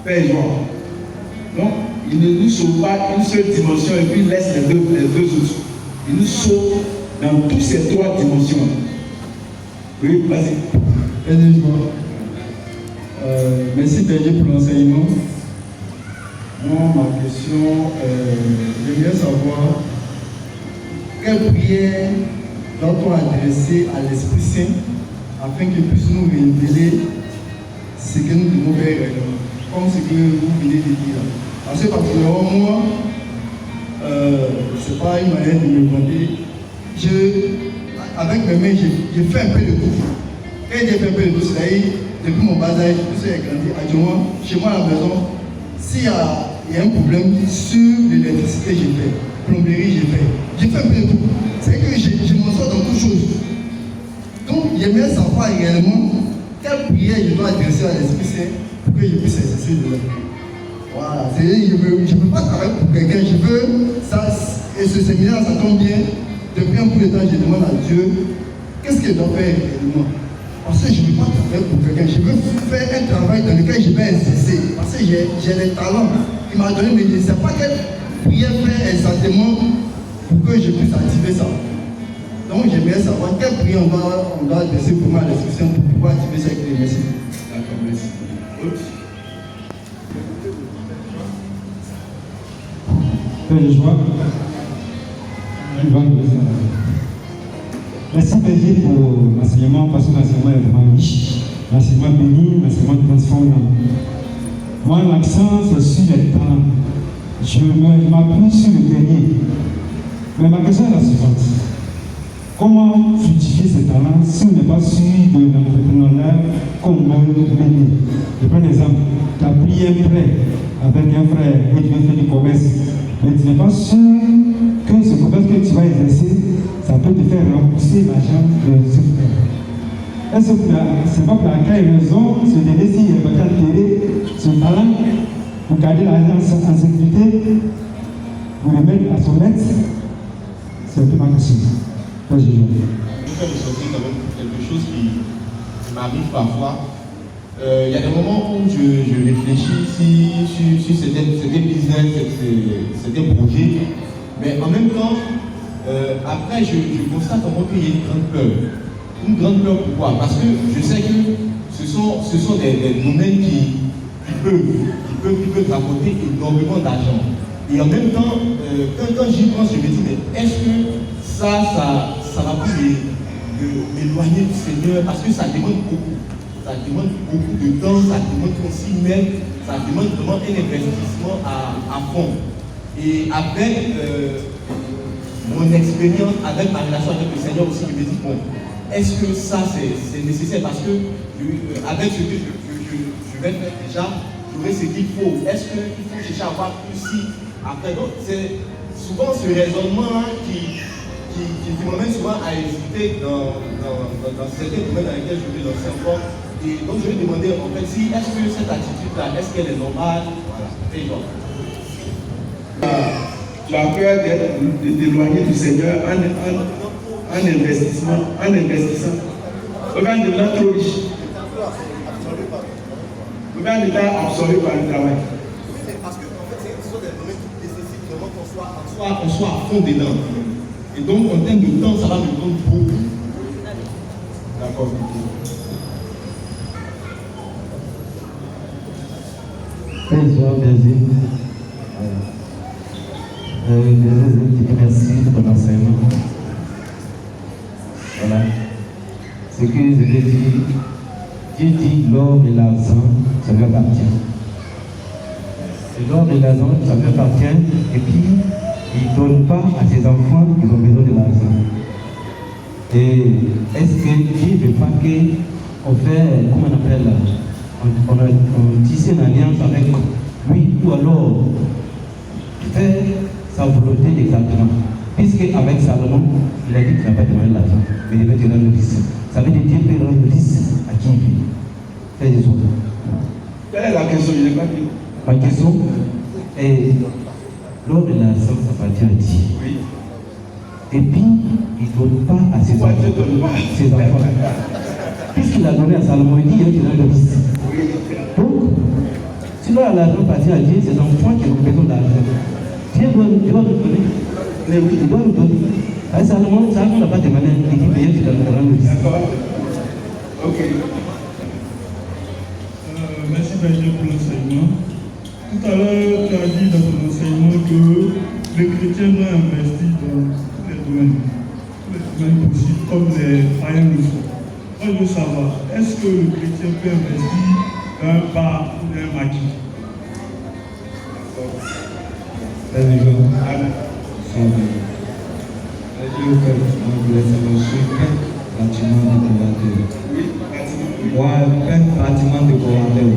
Père Jean. Donc, il ne nous sauve pas une seule dimension et puis il laisse les deux autres. Il nous sauve dans toutes ces trois dimensions. Oui, vas-y. Merci Père pour l'enseignement. Moi, ma question, j'aimerais savoir quelle prière doit-on adresser à l'Esprit Saint afin qu'il puisse nous révéler ce que nous devons faire réellement, comme ce que vous venez de dire. Parce que moi, ce n'est pas une manière de me vanter. Avec mes mains, j'ai fait un peu de tout. Quand j'ai fait un peu de tout, c'est-à-dire, depuis mon bas âge, depuis que j'ai grandi, actuellement, chez moi à la maison, s'il y a un problème sur l'électricité, j'ai fait. Plomberie, j'ai fait un peu de tout. C'est que je m'en sors dans toutes choses. Donc, j'aimerais savoir réellement quelle prière je dois adresser à l'Esprit Saint pour que je puisse exercer de là. Voilà, je ne veux pas travailler pour quelqu'un, je veux ça. Et ce séminaire, ça tombe bien. Depuis un bout de temps, je demande à Dieu qu'est-ce qu'il doit faire réellement. Parce que je ne veux pas travailler pour quelqu'un, je veux faire un travail dans lequel je vais exercer. Parce que j'ai des talents. Il m'a donné, mais je ne sais pas quelle prière faire exactement pour que je puisse activer ça. Donc j'aimerais savoir quelle prière on doit adresser pour moi à l'instruction pour pouvoir activer cette clé. Merci. D'accord, merci. Père de joie. Merci Père pour l'enseignement, parce que l'enseignement est vraiment riche. L'enseignement béni, l'enseignement transformant. Moi, l'accent, c'est sur les talents. Je m'appuie sur le dernier. Mais ma question est la suivante. Comment fructifier ces talents si on n'est pas sûr de l'entrepreneuriat comme on veut mener? Je prends un exemple. Tu as pris un prêt avec un frère et tu veux faire du commerce, mais tu n'es pas sûr que ce commerce que tu vas exercer, ça peut te faire rembourser l'argent de ce frère. Est-ce que c'est pas pour laquelle raison se donner si il va altérer ce talent pour garder l'argent en sécurité, pour le mettre à son maître? C'est un peu ma question. Je vais me sortir quand même quelque chose qui m'arrive parfois. Il y a des moments où je réfléchis sur certains business, certains projets, mais en même temps, après je constate vraiment qu'il y a une grande peur. Une grande peur pourquoi? Parce que je sais que ce sont des domaines qui peuvent rapporter énormément d'argent. Et en même temps, quand j'y pense, je me dis, mais est-ce que ça va plus m'éloigner du Seigneur? Parce que ça demande beaucoup. Ça demande beaucoup de temps, ça demande qu'on s'y mette, ça demande vraiment un investissement à fond. Et avec mon expérience, avec ma relation avec le Seigneur aussi, je me dis, bon, est-ce que ça c'est nécessaire? Parce que avec ce que je vais faire déjà, j'aurai ce qu'il faut. Est-ce qu'il faut chercher à avoir plus si après? Donc, c'est souvent ce raisonnement qui m'amène souvent à hésiter dans certains domaines dans lesquels je vais lancer encore. Et donc je vais demander en fait si est-ce que cette attitude-là, est-ce qu'elle est normale? Voilà, c'est genre. Tu as peur de t'éloigner du Seigneur en investissant. Regarde devenant trop riche. Regarde l'état absorbé par le travail. Parce que en fait, ce sont des domaines qui nécessitent vraiment qu'on soit à fond dedans. Et donc, en termes de temps, ça va me prendre beaucoup. D'accord. Merci pour l'enseignement. Voilà. Ce que je veux dire, Dieu dit l'or et l'argent, ça lui appartient. Et l'or et l'argent, ça lui appartient. Et puis, il ne donne pas à ses enfants qui ont besoin de l'argent. Et est-ce que Dieu ne veut pas qu'on fait, comment on appelle, on tisse une alliance avec lui, ou alors faire sa volonté exactement? Puisque avec Salomon, il a dit qu'il n'a pas demandé l'argent, mais il va te rendre le fils. Ça veut dire que Dieu peut rendre le fils à qui il veut. Fais des autres. Quelle est la question? Je n'ai pas dit. Ma question est, l'or de l'argent, ça appartient à Dieu. Oui. Et puis, il ne donne pas à ses enfants. Puisqu'il a donné à Salomon, il dit qu'il a le fils. Donc, si cela, l'argent appartient à Dieu, c'est l'enfant qui a besoin d'argent. Dieu doit nous donner. Mais oui, il doit nous donner. Salomon n'a pas demandé à l'équipe payée qui doit nous donner. D'accord. Ok. Merci Benjamin pour l'enseignement. Tout à l'heure, tu as dit dans ton enseignement que les chrétiens doivent investir dans tous les domaines possibles, comme les païens le font. Moi, je veux savoir, est-ce que le chrétien peut investir dans un bar ou dans un maquis? Amen. Bâtiment de commandeur.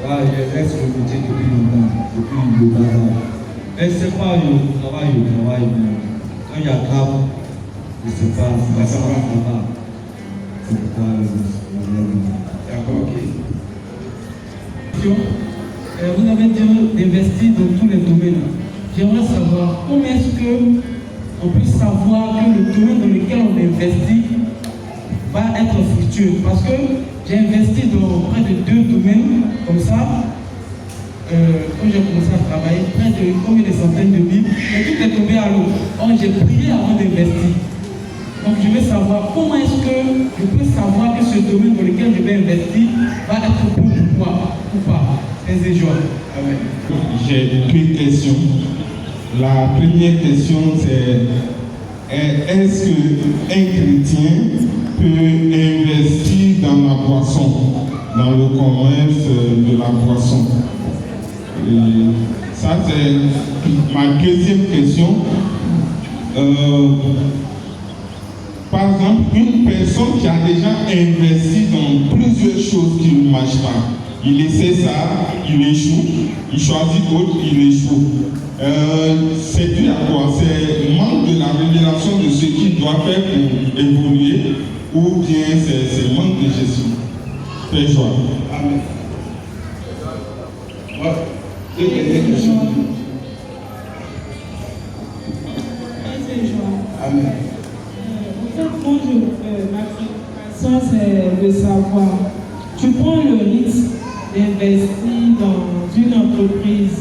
Je reste le métier depuis longtemps, depuis le bas âge. Mais c'est pas le travail, quand il y a grave, je ne sais pas, ça va. C'est pourquoi D'accord, ok. Vous avez dit d'investir dans tous les domaines. J'aimerais savoir comment est-ce qu'on peut savoir que le domaine dans lequel on investit va être fructueux. Parce que j'ai investi dans près de 2 domaines comme ça. Quand j'ai commencé à travailler, près de combien de centaines de livres, mais tout est tombé à l'eau. Or, j'ai prié avant d'investir. Donc, je veux savoir comment est-ce que je peux savoir que ce domaine dans lequel je vais investir va être bon pour moi ou pas. C'est joie. Amen. J'ai 2 questions. La première question, c'est est-ce qu'un chrétien peut investir dans la boisson, dans le commerce de la boisson? Et ça, c'est ma deuxième question. Par exemple, une personne qui a déjà investi dans plusieurs choses qui ne marchent pas, il essaie ça, il échoue, il choisit d'autres, il échoue. C'est dû à quoi? C'est manque de la révélation de ce qu'il doit faire pour évoluer, ou bien c'est manque de gestion? Fais joie. Amen. Ouais. Deux questions. Amen. Moi, ma préoccupation, c'est de savoir, tu prends le risque d'investir dans une entreprise,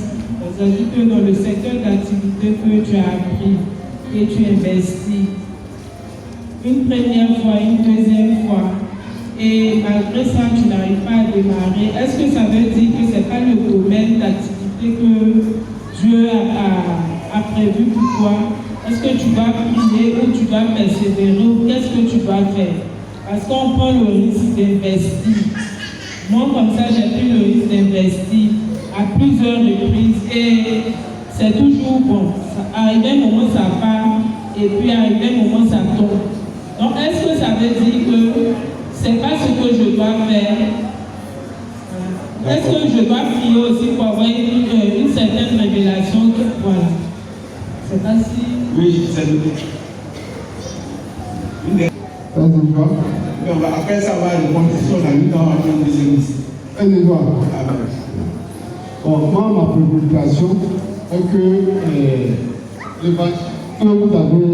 c'est-à-dire que dans le secteur d'activité que tu as appris et tu investis une première fois, une deuxième fois, et malgré ça, tu n'arrives pas à démarrer. Est-ce que ça veut dire que ce n'est pas le domaine d'activité que Dieu a prévu pour toi? Est-ce que tu dois prier ou tu dois persévérer ou qu'est-ce que tu dois faire? Parce qu'on prend le risque d'investir. Moi, comme ça, j'ai pris le risque d'investir à plusieurs reprises et c'est toujours bon. Arrivé un moment, ça part et puis arrivé un moment, ça tombe. Donc, est-ce que ça veut dire que c'est pas ce que je dois faire? Est-ce que je dois prier aussi pour avoir une certaine révélation? Voilà. C'est pas si... Oui, c'est le après ça, on va répondre si on a eu dans un deuxième liste. Moi, ma préoccupation est que vous avez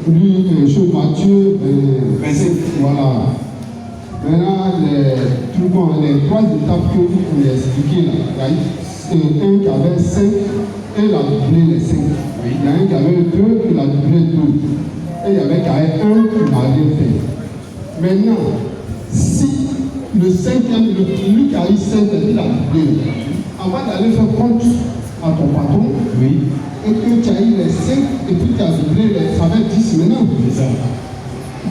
lu sur Matthieu 27. Voilà. Maintenant, les 3 étapes que vous avez expliquées là, c'est un qui avait 5 et il a doublé les 5. Il y a un qui avait 2, il a doublé 2. Et il y avait un qui n'a rien fait. Maintenant, si le 5e, lui qui a eu 5, il a doublé, avant d'aller faire compte à ton patron, et que tu as eu les 5 et puis tu as doublé, ça va être 10 maintenant.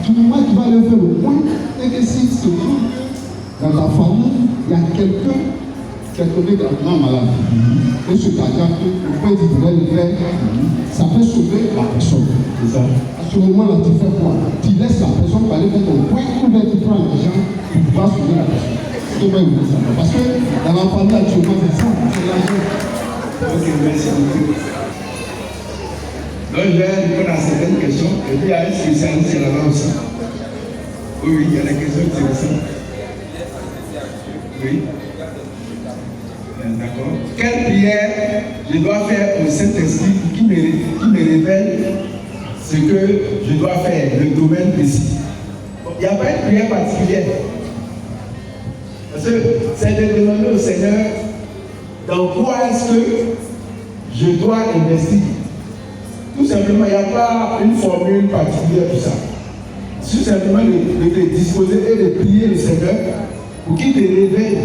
Du moment que tu vas aller faire le point, et que si se trouve dans ta famille, il y a quelqu'un qui est tombé gravement malade. Et ce cardiaque, le point du vrai le faire, ça peut sauver la personne. À ce moment-là, tu fais quoi? Tu laisses la personne aller faire ton point ou bien tu prends l'argent pour pouvoir sauver la personne. Parce que dans la famille actuellement, c'est ça, c'est l'argent. Ok, merci beaucoup. Donc, je vais répondre à certaines questions. Et puis, il y a un spécialiste là-bas aussi. Oui, il y a des questions intéressantes. Oui. D'accord. Quelle prière je dois faire au Saint-Esprit qui me révèle ce que je dois faire, le domaine précis? Il n'y a pas une prière particulière. Parce que c'est de demander au Seigneur dans quoi est-ce que je dois investir. Tout simplement, il n'y a pas une formule particulière pour ça. Tout simplement de te disposer et de prier le Seigneur pour qu'il te révèle.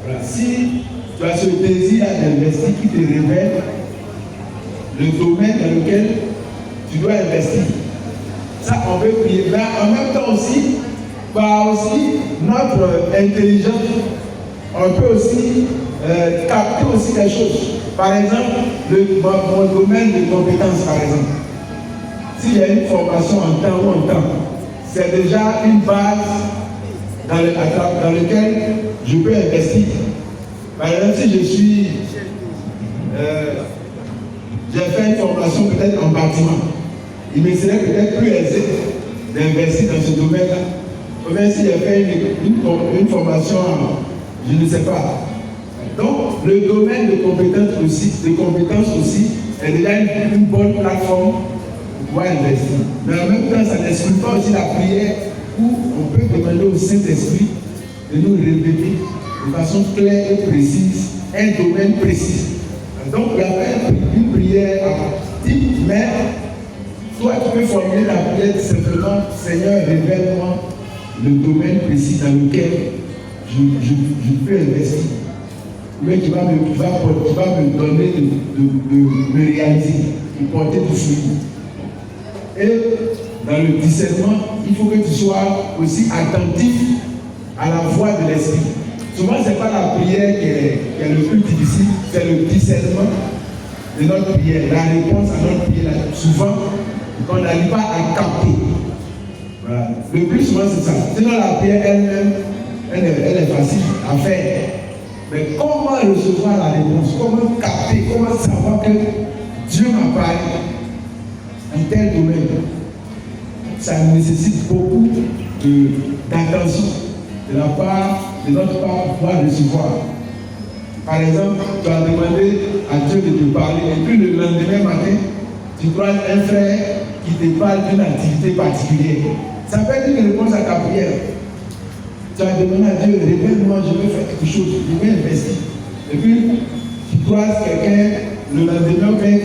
Voilà. Si tu as ce désir d'investir, qu'il te révèle le domaine dans lequel tu dois investir. Ça, on peut prier. Mais en même temps aussi, par aussi notre intelligence, on peut aussi capter aussi des choses. Par exemple, mon domaine de compétences, par exemple. S'il y a une formation en temps ou en temps, c'est déjà une base dans laquelle je peux investir. Par exemple, si j'ai fait une formation peut-être en bâtiment, il me serait peut-être plus aisé d'investir dans ce domaine-là. Ou bien si j'ai fait une formation en, je ne sais pas. Donc, le domaine de compétences aussi est déjà une bonne plateforme pour pouvoir investir. Mais en même temps, ça n'exclut pas aussi la prière où on peut demander au Saint-Esprit de nous révéler de façon claire et précise un domaine précis. Donc, il y a une prière type, mais toi, tu peux formuler la prière simplement, Seigneur, révèle-moi le domaine précis dans lequel je peux investir. Mais tu vas me donner de me réaliser, de porter du fruit. Et dans le discernement, il faut que tu sois aussi attentif à la voix de l'esprit. Souvent, ce n'est pas la prière qui est le plus difficile, c'est le discernement de notre prière, la réponse à notre prière. Souvent, qu'on n'arrive pas à capter. Voilà. Le plus souvent, c'est ça. Sinon, la prière elle-même, elle est facile à faire. Mais comment recevoir la réponse? Comment capter? Comment savoir que Dieu m'a parlé en tel domaine? Ça nécessite beaucoup d'attention de la part de notre part pour pouvoir recevoir. Par exemple, tu as demandé à Dieu de te parler et puis le lendemain matin, tu croises un frère qui te parle d'une activité particulière. Ça peut être une réponse à ta prière. Tu as demandé à Dieu, révèle-moi, je vais faire quelque chose, je vais investir. Et puis, tu croises quelqu'un le lendemain,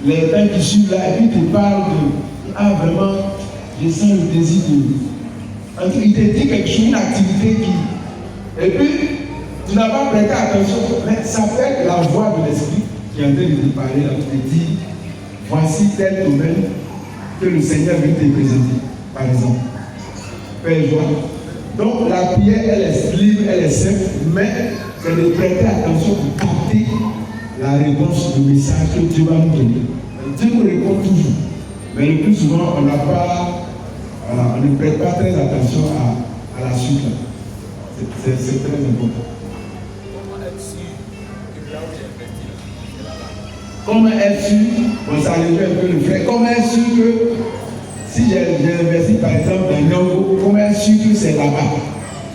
les temps qui suivent là, et puis tu parles de, ah vraiment, je sens le désir de... En tout cas, il te dit quelque chose, une activité qui... Et puis, tu n'as pas prêté attention, mais ça peut être la voix de l'esprit qui est en train de te parler, là, qui te dit, voici tel domaine que le Seigneur veut te présenter, par exemple. Père, joie. Donc la prière, elle est libre, elle est simple, mais c'est de prêter attention pour capter la réponse du message que Dieu va nous donner. Dieu nous répond toujours, mais le plus souvent, on ne prête pas très attention à la suite. C'est très important. Comment est-ce sûr, bon, ça réduit un peu le frère, comment est-ce sûr que si j'ai investi par exemple dans Nyongo, comment est-ce sûr que c'est là-bas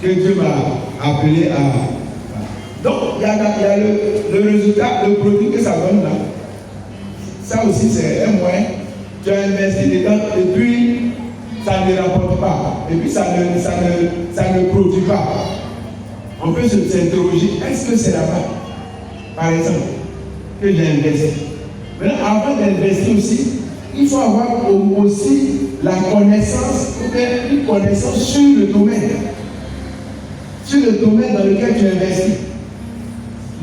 que Dieu m'a appelé à... Donc, il y a le résultat, le produit que ça donne là. Ça aussi, c'est un moyen. Tu as investi dedans et puis ça ne rapporte pas. Et puis ça ne produit pas. On peut s'interroger, est-ce que c'est là-bas, par exemple, que j'ai investi? Maintenant, avant d'investir aussi, il faut avoir aussi la connaissance, une connaissance sur le domaine. Sur le domaine dans lequel tu investis.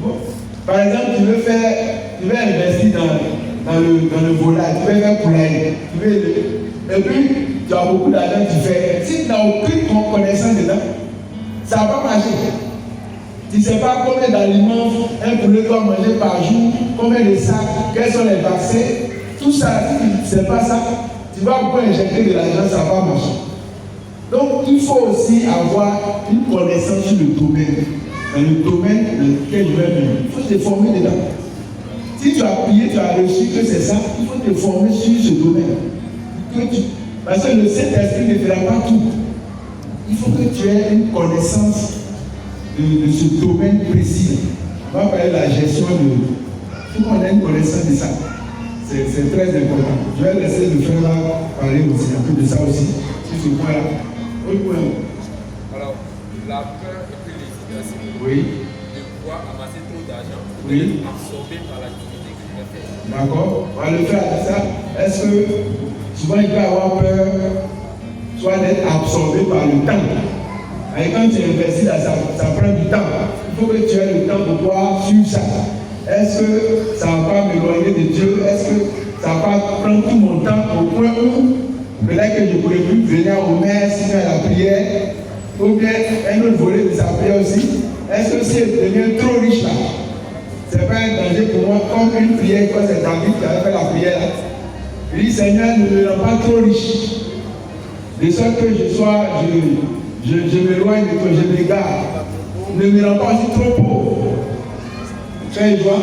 Bon. Par exemple, tu veux investir dans le volaille, tu veux faire poulailler, et puis tu as beaucoup d'argent, tu fais. Si tu n'as aucune connaissance dedans, ça ne va pas marcher. Tu ne sais pas combien d'aliments un poulet doit manger par jour, combien de sacs, quels sont les vaccins, tout ça, si tu ne sais pas ça, tu vas pouvoir injecter de l'argent, ça va marcher. Donc il faut aussi avoir une connaissance sur le domaine, dans le domaine dans lequel je vais venir. Il faut te former dedans. Si tu as prié, tu as reçu que c'est ça, il faut te former sur ce domaine. Parce que le Saint-Esprit ne fera pas tout. Il faut que tu aies une connaissance de ce domaine précis. On va parler de la gestion de... Il faut qu'on ait une connaissance de ça. C'est très important. Je vais laisser le frère là parler aussi un peu de ça aussi, sur ce point-là. Autre point. Alors, la peur et puis l'hésitation oui. de pouvoir amasser trop d'argent, Oui. absorbé par l'activité que je vais faire. D'accord. On va le faire à ça. Est-ce que souvent il peut avoir peur soit d'être absorbé par le temps. Et quand tu investis là, ça prend du temps. Il faut que tu aies le temps pour pouvoir suivre ça. Est-ce que ça ne va pas m'éloigner de Dieu? Est-ce que ça va pas prendre tout mon temps au point où peut-être que je ne pourrais plus venir au messe, faire la prière, ou bien un autre volet de sa prière aussi? Est-ce que si je deviens trop riche là, ce n'est pas un danger pour moi, comme une prière, quand c'est David qui avait fait la prière là? Il dit, Seigneur, ne me rends pas trop riche, de sorte que je m'éloigne de toi, je m'égare. Ne me rends pas aussi trop pauvre. Tu as une joie?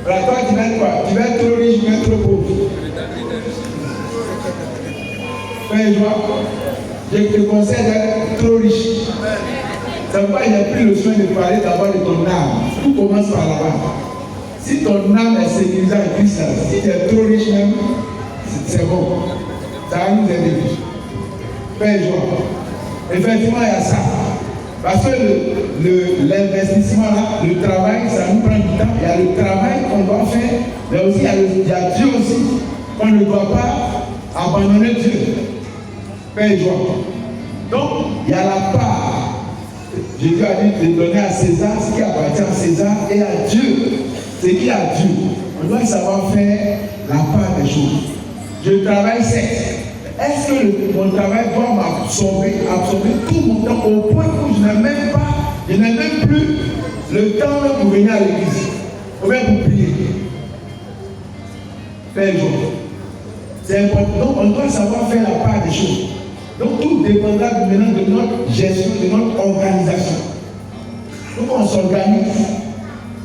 Alors toi, tu vas être quoi? Tu vas être trop riche, tu vas être trop pauvre. Tu as une joie? Je te conseille d'être trop riche. C'est pourquoi j'ai pris le soin de parler d'abord de ton âme. Tout commence par là-bas. Si ton âme est sécurisée en Christ, si tu es trop riche même, c'est bon. Ça va nous aider. Fais joie. Effectivement, il y a ça. Parce que l'investissement là, le travail, ça nous prend du temps. Il y a le travail qu'on doit faire, mais aussi il y a Dieu aussi. On ne doit pas abandonner Dieu. Fais joie. Donc, il y a la part. Jésus a dit de donner à César ce qui appartient à César et à Dieu ce qui est à Dieu. On doit savoir faire la part des choses. Je travaille certes. Est-ce que mon travail doit m'absorber tout mon temps au point où je n'ai même plus le temps pour venir à l'église, ou même pour prier? Faire joie. C'est important. Donc on doit savoir faire la part des choses. Donc tout dépendra maintenant de notre gestion, de notre organisation. Donc on s'organise.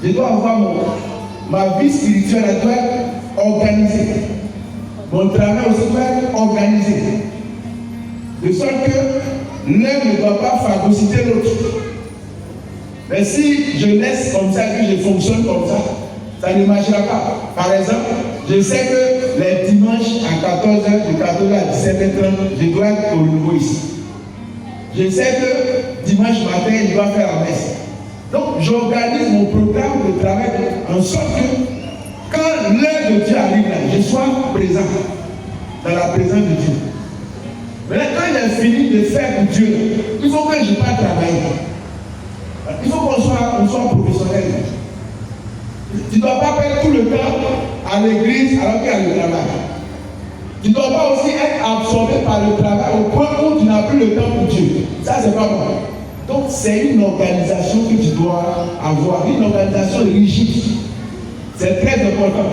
Je dois avoir ma vie spirituelle, elle doit être organisée. Mon travail aussi doit être organisé. De sorte que l'un ne doit pas phagocyter l'autre. Mais si je laisse comme ça, que je fonctionne comme ça ne marchera pas. Par exemple, je sais que les dimanches à 14h, de 14h à 17h30, je dois être au niveau ici. Je sais que dimanche matin, je dois faire la messe. Donc, j'organise mon programme de travail en sorte que quand l'heure de Dieu arrive là, je sois présent dans la présence de Dieu. Maintenant, quand j'ai fini de faire pour Dieu, il faut que je ne pas travailler. Il faut qu'on soit professionnel. Tu ne dois pas perdre tout le temps à l'église alors qu'il y a le travail. Tu ne dois pas aussi être absorbé par le travail au point où tu n'as plus le temps pour Dieu. Ça, c'est pas bon. Donc, c'est une organisation que tu dois avoir, une organisation rigide. C'est très important.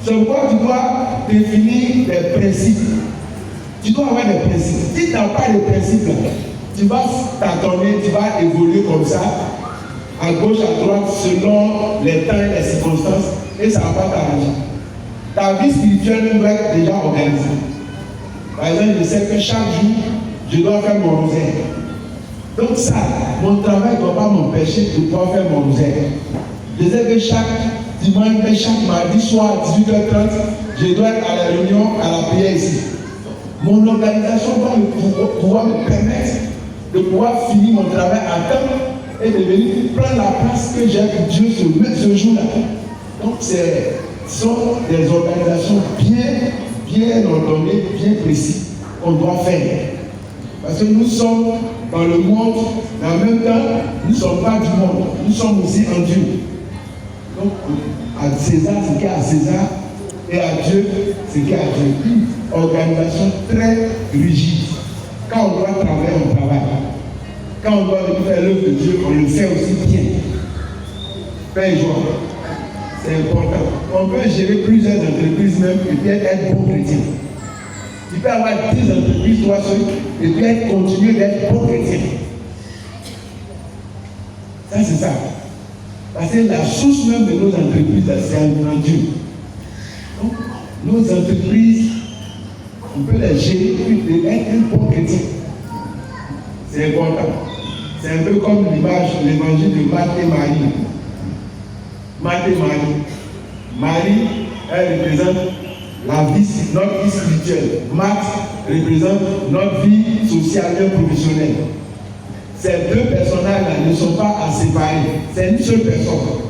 C'est pourquoi tu dois définir des principes. Tu dois avoir des principes. Si tu n'as pas de principes, tu vas t'attendre, tu vas évoluer comme ça, à gauche, à droite, selon les temps et les circonstances, et ça ne va pas t'arranger. Ta vie spirituelle doit être déjà organisée. Par exemple, je sais que chaque jour, je dois faire mon rosaire. Donc ça, mon travail ne doit pas m'empêcher de pouvoir faire mon rosaire. Je sais que chaque dimanche et chaque mardi soir à 18h30, je dois être à la réunion, à la prière ici. Mon organisation doit pouvoir me permettre de pouvoir finir mon travail à temps et de venir prendre la place que j'ai pour Dieu ce jour-là. Donc ce sont des organisations bien ordonnées, bien précises qu'on doit faire. Parce que nous sommes dans le monde, mais en même temps, nous ne sommes pas du monde. Nous sommes aussi en Dieu. Donc, à César, ce qui est à César, et à Dieu, ce qui est à Dieu. Une organisation très rigide. Quand on doit travailler, on travaille. Quand on doit faire l'œuvre de Dieu, on le fait aussi bien. Père joie. C'est important. On peut gérer plusieurs entreprises même et puis être bon chrétien. Tu peux avoir 10 entreprises, toi seul, et puis continuer d'être bon chrétien. Ça, c'est ça. Parce que la source même de nos entreprises, c'est en Dieu. Donc, nos entreprises, on peut les gérer et être un bon chrétien. C'est important. C'est un peu comme l'image, l'évangile de Marthe et Marie. Marthe et Marie. Marie, elle représente notre vie spirituelle. Marthe représente notre vie sociale et professionnelle. Ces deux personnages-là ne sont pas à séparer. C'est une seule personne.